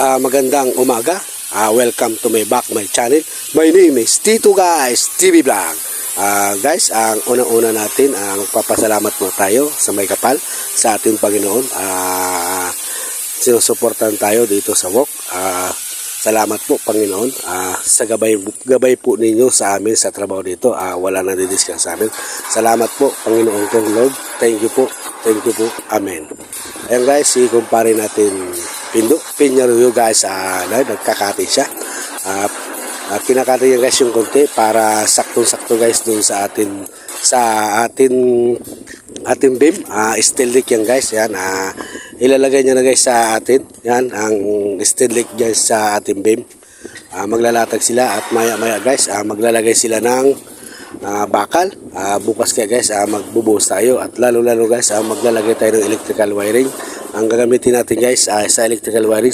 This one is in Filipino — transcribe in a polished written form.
Magandang umaga. Welcome to my channel. My name is Tito Guys TV Vlog. Guys, ang unang-una natin, magpapasalamat mo tayo sa may kapal sa ating Panginoon. Sinusuportahan tayo dito sa walk. Salamat po, Panginoon, sa gabay po ninyo sa amin sa trabaho dito. Wala nang didiscuss sa amin. Salamat po, Panginoon kong Lord. Thank you po. Thank you po. Amen. Ayan guys, ikumpare natin Pinyaruyo guys, nagkakati siya. Kinakati niya guys yung konti para saktong-sakto guys dun sa ating beam. Steel leak yan guys. Yan, ilalagay niya na guys sa atin. Yan, ang steel leak guys sa ating beam. Maglalatag sila at maya-maya guys, maglalagay sila ng bakal. Bukas kaya guys, magbubuhos tayo at lalo guys, maglalagay tayo ng electrical wiring. Ang gagamitin natin guys, sa electrical wiring